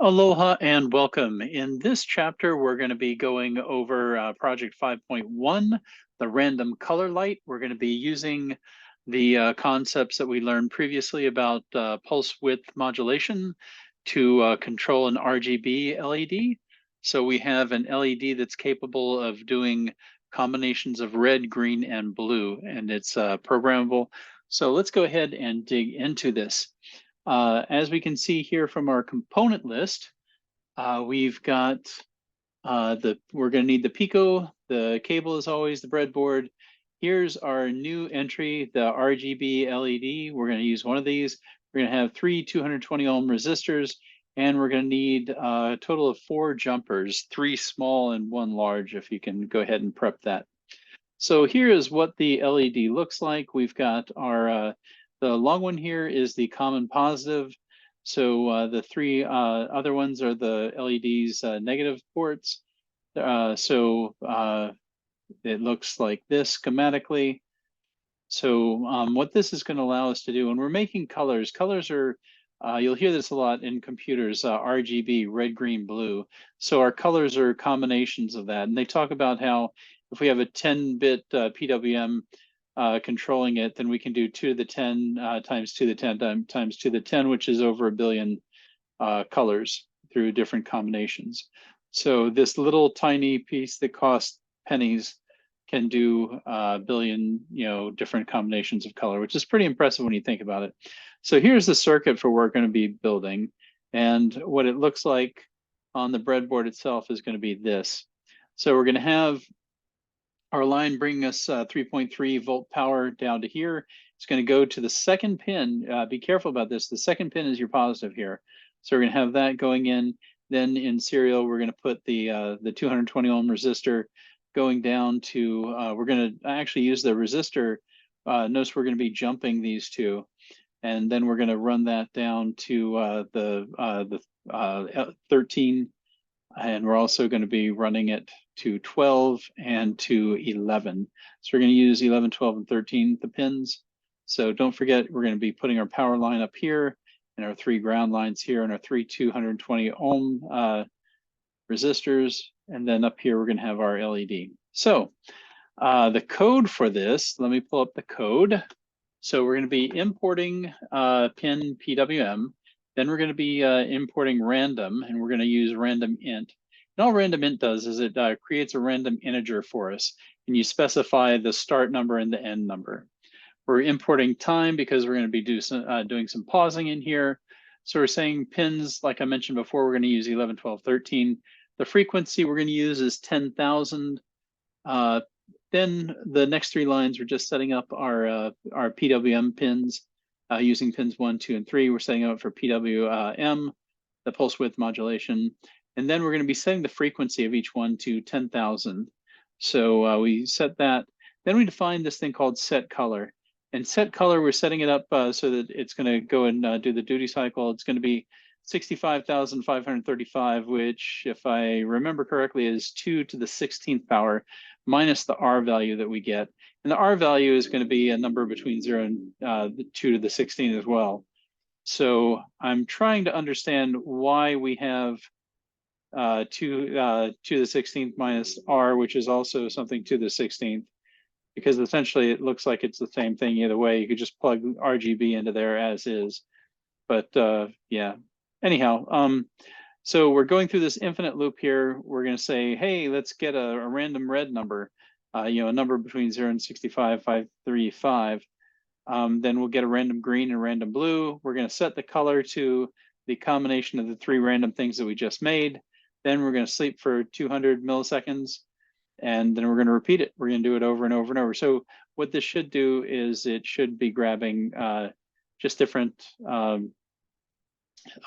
Aloha and welcome. In this chapter, we're going to be going over project 5.1, the random color light. We're going to be using the concepts that we learned previously about pulse width modulation to control an RGB LED. So we have an LED that's capable of doing combinations of red, green, and blue, and it's programmable. So let's go ahead and dig into this. As we can see here from our component list, we've got we're going to need the Pico, the cable as always, the breadboard. Here's our new entry, the RGB LED. We're going to use one of these. We're going to have three 220 ohm resistors, and we're going to need a total of 4 jumpers, 3 small and 1 large, if you can go ahead and prep that. So here is what the LED looks like. We've got our the long one here is the common positive. So the 3 other ones are the LED's negative ports. It looks like this schematically. So what this is going to allow us to do, when we're making colors are, you'll hear this a lot in computers, RGB, red, green, blue. So our colors are combinations of that. And they talk about how if we have a 10-bit PWM controlling it, then we can do 2 to the 10 times 2 to the 10 times 2 to the 10, which is over 1 billion colors through different combinations. So this little tiny piece that costs pennies can do 1 billion, different combinations of color, which is pretty impressive when you think about it. So here's the circuit for what we're going to be building. And what it looks like on the breadboard itself is going to be this. So we're going to have our line bringing us 3.3 volt power down to here. It's going to go to the second pin. Be careful about this. The second pin is your positive here. So we're going to have that going in. Then in serial, we're going to put the 220 ohm resistor going down to, we're going to actually use the resistor. Notice we're going to be jumping these two. And then we're going to run that down to the 13. And we're also going to be running it to 12 and to 11. So we're going to use 11, 12, and 13, the pins. So don't forget, we're going to be putting our power line up here and our 3 ground lines here and our 3 220 ohm resistors. And then up here, we're going to have our LED. So the code for this, let me pull up the code. So we're going to be importing pin PWM. Then we're going to be importing random, and we're going to use random int. And all random int does is it creates a random integer for us, and you specify the start number and the end number. We're importing time because we're going to be doing some pausing in here. So we're saying pins, like I mentioned before, we're going to use 11, 12, 13. The frequency we're going to use is 10,000. Then the next 3 lines, we're just setting up our PWM pins using pins 1, 2, and 3. We're setting up for PWM, the pulse width modulation. And then we're going to be setting the frequency of each one to 10,000. So we set that. Then we define this thing called set color. And set color, we're setting it up so that it's going to go and do the duty cycle. It's going to be 65,535, which, if I remember correctly, is 2 to the 16th power minus the R value that we get. And the R value is going to be a number between 0 and 2 to the 16 as well. So I'm trying to understand why we have 2 to the 16th minus R, which is also something to the 16th, because essentially it looks like it's the same thing either way. You could just plug RGB into there as is. But yeah, anyhow, so we're going through this infinite loop here. We're going to say, hey, let's get a random red number, a number between 0 and 65,535. Then we'll get a random green and random blue. We're going to set the color to the combination of the 3 random things that we just made. Then we're going to sleep for 200 milliseconds. And then we're going to repeat it. We're going to do it over and over and over. So what this should do is it should be grabbing just different,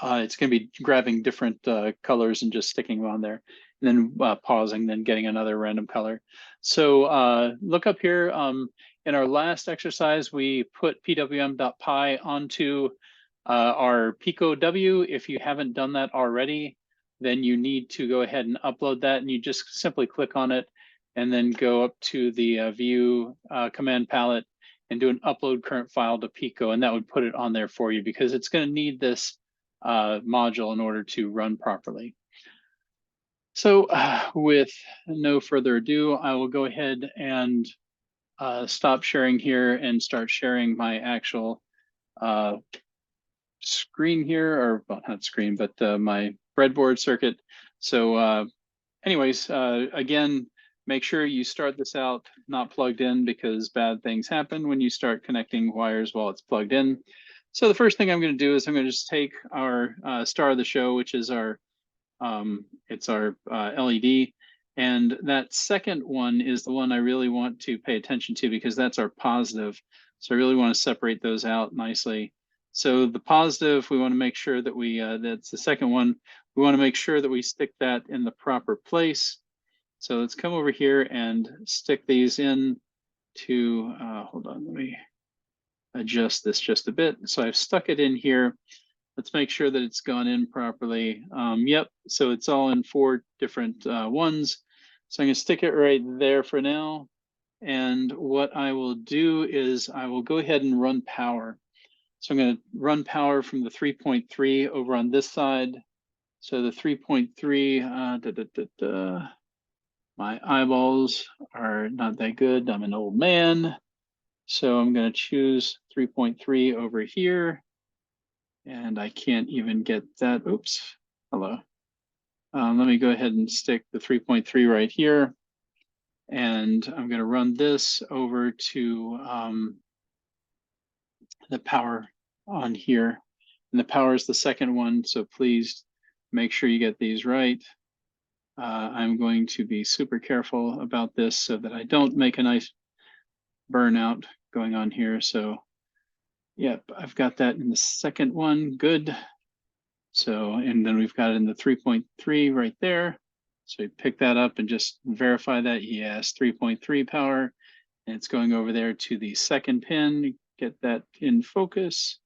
it's going to be grabbing different colors and just sticking them on there, and then pausing, then getting another random color. So look up here. In our last exercise, we put pwm.py onto our Pico W. If you haven't done that already, then you need to go ahead and upload that, and you just simply click on it and then go up to the view command palette and do an upload current file to Pico, and that would put it on there for you, because it's going to need this module in order to run properly. So with no further ado, I will go ahead and stop sharing here and start sharing my actual screen here, or well, not screen, but my breadboard circuit. So anyways, again, make sure you start this out not plugged in, because bad things happen when you start connecting wires while it's plugged in. So the first thing I'm going to do is I'm going to just take our star of the show, which is our it's our LED. And that second one is the one I really want to pay attention to, because that's our positive. So I really want to separate those out nicely. So the positive, we want to make sure that we, that's the second one, we want to make sure that we stick that in the proper place. So let's come over here and stick these in to, hold on, let me adjust this just a bit. So I've stuck it in here. Let's make sure that it's gone in properly. Yep, so it's all in 4 different ones. So I'm gonna stick it right there for now. And what I will do is I will go ahead and run power. So I'm gonna run power from the 3.3 over on this side. So the 3.3, my eyeballs are not that good. I'm an old man. So I'm gonna choose 3.3 over here. And I can't even get that. Oops, hello. Let me go ahead and stick the 3.3 right here. And I'm going to run this over to the power on here. And the power is the second one, so please make sure you get these right. I'm going to be super careful about this so that I don't make a nice burnout going on here. So, yep, I've got that in the second one. Good. So, and then we've got it in the 3.3 right there. So we pick that up and just verify that, yes, 3.3 power. And it's going over there to the second pin. Get that in focus.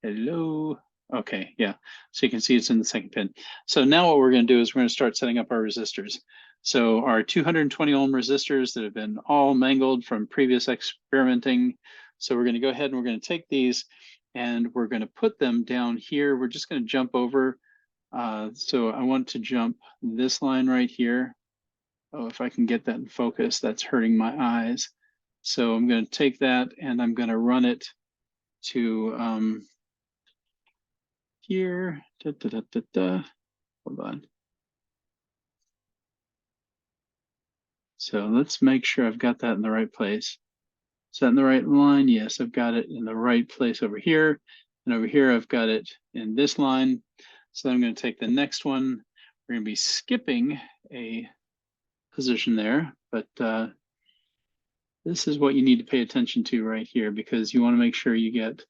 Hello. Okay, yeah. So you can see it's in the second pin. So now what we're going to do is we're going to start setting up our resistors. So our 220 ohm resistors that have been all mangled from previous experimenting. So we're going to go ahead and we're going to take these and we're going to put them down here. We're just going to jump over. So I want to jump this line right here. Oh, if I can get that in focus, that's hurting my eyes. So I'm going to take that and I'm going to run it to here. Hold on. So let's make sure I've got that in the right place. Is that in the right line? Yes, I've got it in the right place over here. And over here, I've got it in this line. So I'm going to take the next one. We're going to be skipping a position there, but this is what you need to pay attention to right here, because you want to make sure you get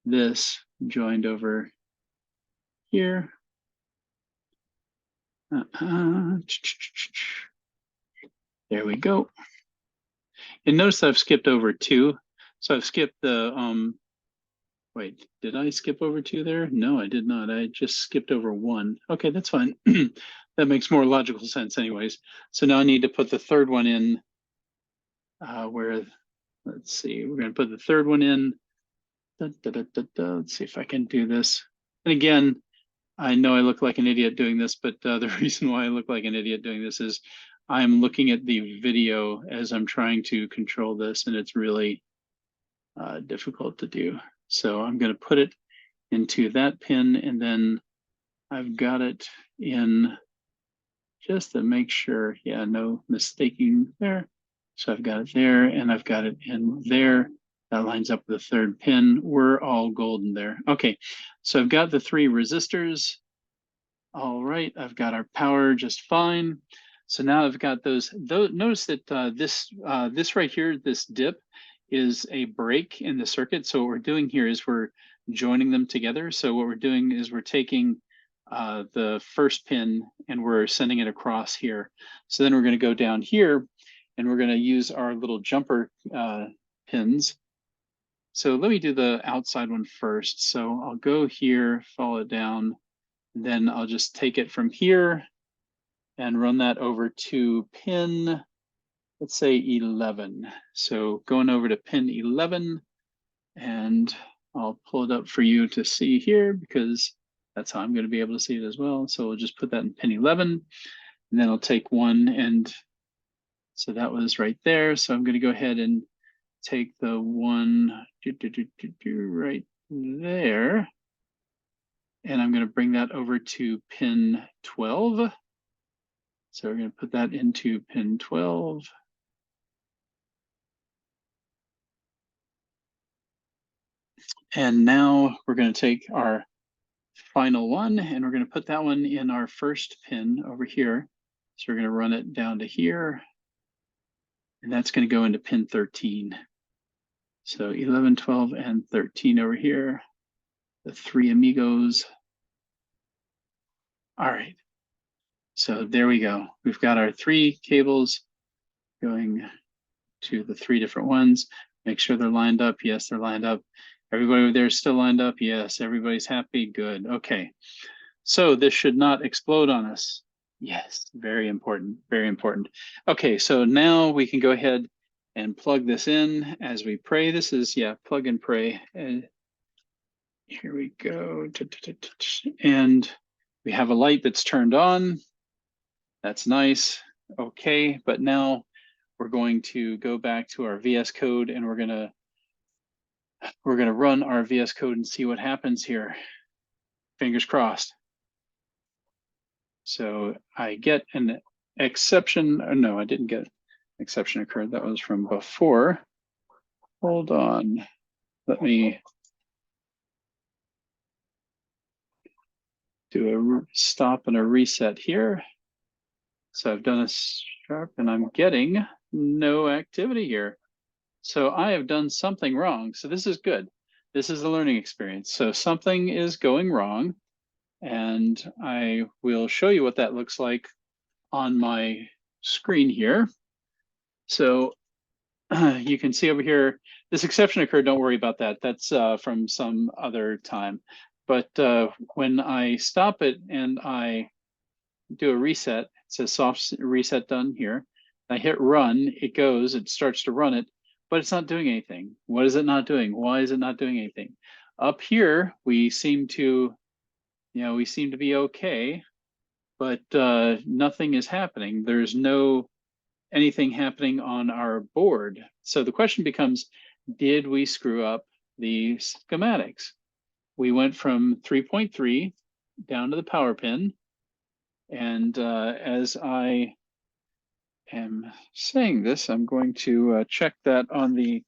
this joined over here. There we go. And notice I've skipped over 2. So I've skipped the, wait, did I skip over 2 there? No, I did not. I just skipped over 1. Okay, that's fine. That makes more logical sense anyways. So now I need to put the third one in where, let's see, we're going to put the third one in. Let's see if I can do this. And again, I know I look like an idiot doing this, but the reason why I look like an idiot doing this is I'm looking at the video as I'm trying to control this, and it's really difficult to do. So I'm going to put it into that pin, and then I've got it in just to make sure, yeah, no mistaking there. So I've got it there, and I've got it in there. That lines up with the third pin. We're all golden there. Okay, so I've got the 3 resistors. All right, I've got our power just fine. So now I've got those. Notice that this right here, this dip, is a break in the circuit. So what we're doing here is we're joining them together. So what we're doing is we're taking the first pin and we're sending it across here. So then we're going to go down here and we're going to use our little jumper pins. So let me do the outside one first. So I'll go here, follow it down. Then I'll just take it from here and run that over to pin, let's say 11. So going over to pin 11, and I'll pull it up for you to see here because That's how I'm going to be able to see it as well. So we'll just put that in pin 11, and then I'll take one, and so that was right there. So I'm going to go ahead and take the one right there, and I'm going to bring that over to pin 12. So we're going to put that into pin 12. And now we're going to take our final one, and we're going to put that one in our first pin over here. So we're going to run it down to here, and that's going to go into pin 13. So 11, 12, and 13 over here, the three amigos. All right, so there we go. We've got our three cables going to the three different ones. Make sure they're lined up. Yes, they're lined up. Everybody over there is still lined up. Yes, everybody's happy. Good. Okay. So this should not explode on us. Yes, very important, very important. Okay, so now we can go ahead and plug this in as we pray. This is, yeah, plug and pray. And here we go. And we have a light that's turned on. That's nice. Okay, but now we're going to go back to our VS Code, and we're gonna run our VS Code and see what happens here. Fingers crossed. So I get an exception. No, I didn't get an exception occurred. That was from before. Hold on. Let me do a stop and a reset here. So I've done a sharp, and I'm getting no activity here. So I have done something wrong. So this is good. This is a learning experience. So something is going wrong, and I will show you what that looks like on my screen here. So you can see over here, this exception occurred. Don't worry about that. That's from some other time. But when I stop it and I do a reset, it says soft reset done here. I hit run, it goes, it starts to run it, but it's not doing anything. What is it not doing? Why is it not doing anything? Up here, we seem to, we seem to be okay, but nothing is happening. There's no anything happening on our board. So the question becomes, did we screw up the schematics? We went from 3.3 down to the power pin. And as I am saying this, I'm going to check that on the,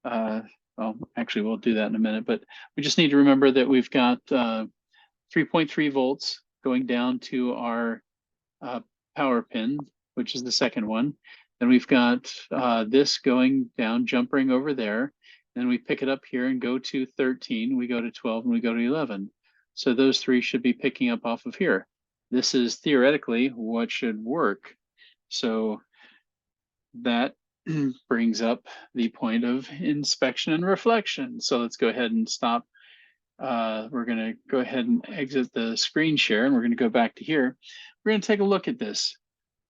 well, actually we'll do that in a minute, but we just need to remember that we've got 3.3 volts going down to our power pin, which is the second one. Then we've got this going down, jumping over there. Then we pick it up here and go to 13, we go to 12, and we go to 11. So those three should be picking up off of here. This is theoretically what should work. So that brings up the point of inspection and reflection. So let's go ahead and stop. We're going to go ahead and exit the screen share, and we're going to go back to here. We're going to take a look at this.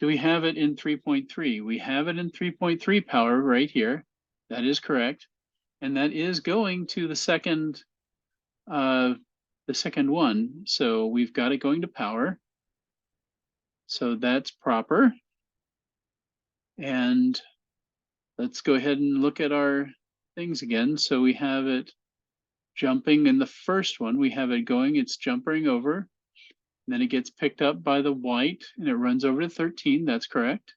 Do we have it in 3.3? We have it in 3.3 power right here. That is correct. And that is going to the second one. So we've got it going to power. So that's proper. And let's go ahead and look at our things again. So we have it jumping in the first one. We have it going, it's jumping over. And then it gets picked up by the white and it runs over to 13. That's correct.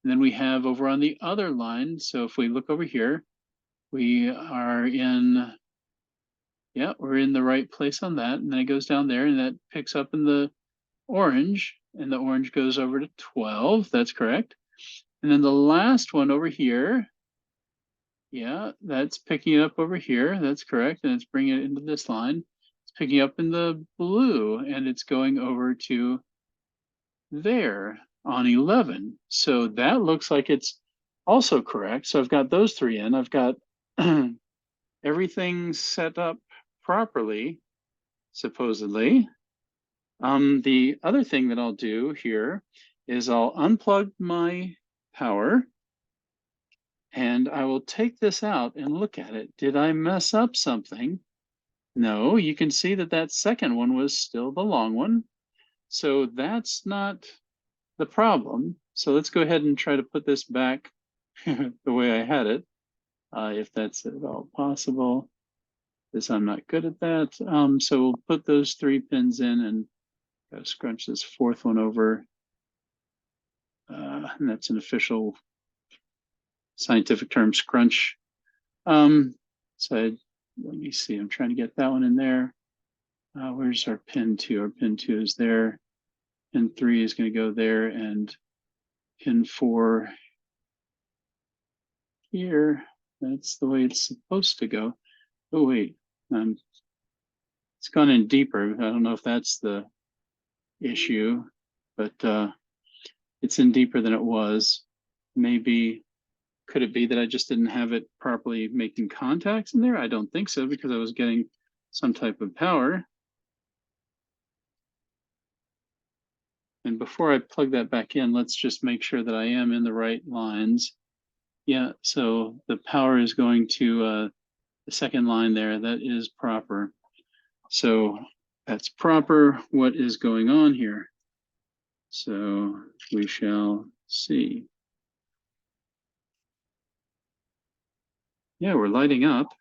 And then we have over on the other line. So if we look over here, we are in, yeah, we're in the right place on that. And then it goes down there and that picks up in the orange, and the orange goes over to 12. That's correct. And then the last one over here, yeah, that's picking it up over here. That's correct. And it's bringing it into this line. It's picking up in the blue and it's going over to there on 11. So that looks like it's also correct. So I've got those three in. I've got everything set up properly, supposedly. The other thing that I'll do here is I'll unplug my power and I will take this out and look at it. Did I mess up something? No, you can see that that second one was still the long one. So that's not the problem. So let's go ahead and try to put this back the way I had it, if that's at all possible, because I'm not good at that. So we'll put those 3 pins in and go scrunch this 4th one over. And that's an official scientific term, scrunch. So let me see, I'm trying to get that one in there. Where's our pin 2? Our pin 2 is there. Pin 3 is going to go there, and pin 4 here. That's the way it's supposed to go. Oh, wait. It's gone in deeper. I don't know if that's the issue, but it's in deeper than it was. Maybe, could it be that I just didn't have it properly making contacts in there? I don't think so, because I was getting some type of power. And before I plug that back in, let's just make sure that I am in the right lines. Yeah, so the power is going to the second line there. That is proper. So that's proper. What is going on here? So we shall see. Yeah, we're lighting up.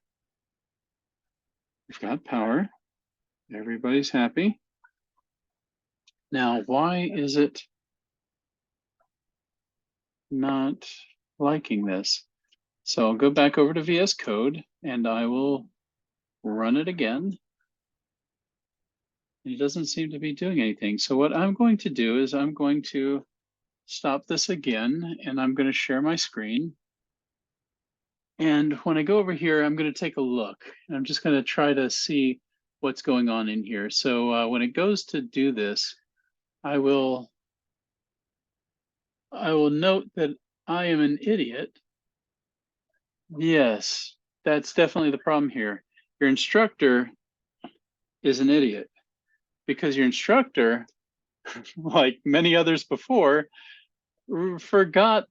We've got power. Everybody's happy. Now, why is it not liking this? So I'll go back over to VS Code and I will run it again. It doesn't seem to be doing anything. So what I'm going to do is I'm going to stop this again and I'm going to share my screen. And when I go over here, I'm going to take a look. And I'm just going to try to see what's going on in here. So when it goes to do this, I will note that I am an idiot. Yes, that's definitely the problem here. Your instructor is an idiot because your instructor, like many others before, forgot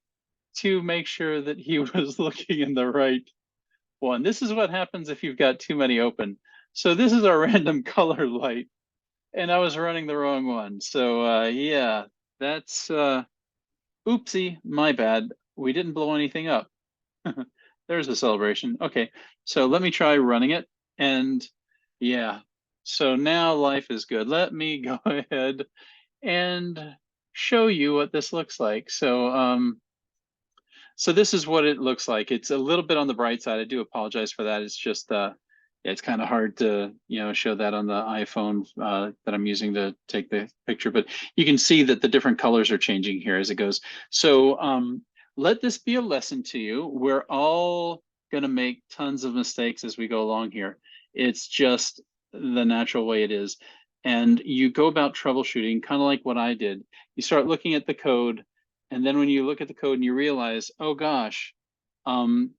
to make sure that he was looking in the right one. This is what happens if you've got too many open. So this is our random color light, and I was running the wrong one. So yeah, that's oopsie, my bad. We didn't blow anything up. There's a celebration. Okay, so let me try running it. And yeah, so now life is good. Let me go ahead and show you what this looks like. So this is what it looks like. It's a little bit on the bright side. I do apologize for that. It's just yeah, it's kind of hard to show that on the iPhone that I'm using to take the picture. But you can see that the different colors are changing here as it goes. So let this be a lesson to you. We're all going to make tons of mistakes as we go along here. It's just the natural way it is. And you go about troubleshooting kind of like what I did. You start looking at the code, and then when you look at the code and you realize, oh gosh,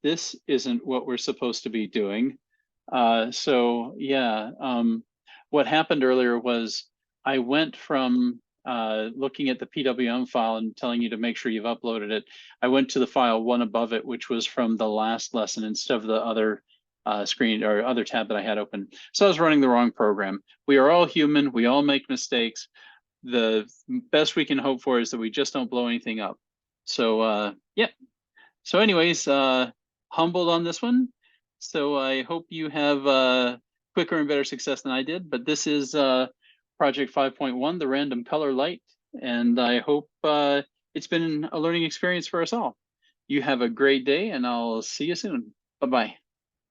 this isn't what we're supposed to be doing. So yeah, what happened earlier was I went from looking at the PWM file and telling you to make sure you've uploaded it. I went to the file one above it, which was from the last lesson instead of the other screen or other tab that I had open. So I was running the wrong program. We are all human. We all make mistakes. The best we can hope for is that we just don't blow anything up. So yeah. So anyways, humbled on this one. So I hope you have quicker and better success than I did. But this is project 5.1, the random color light. And I hope it's been a learning experience for us all. You have a great day and I'll see you soon. Bye-bye.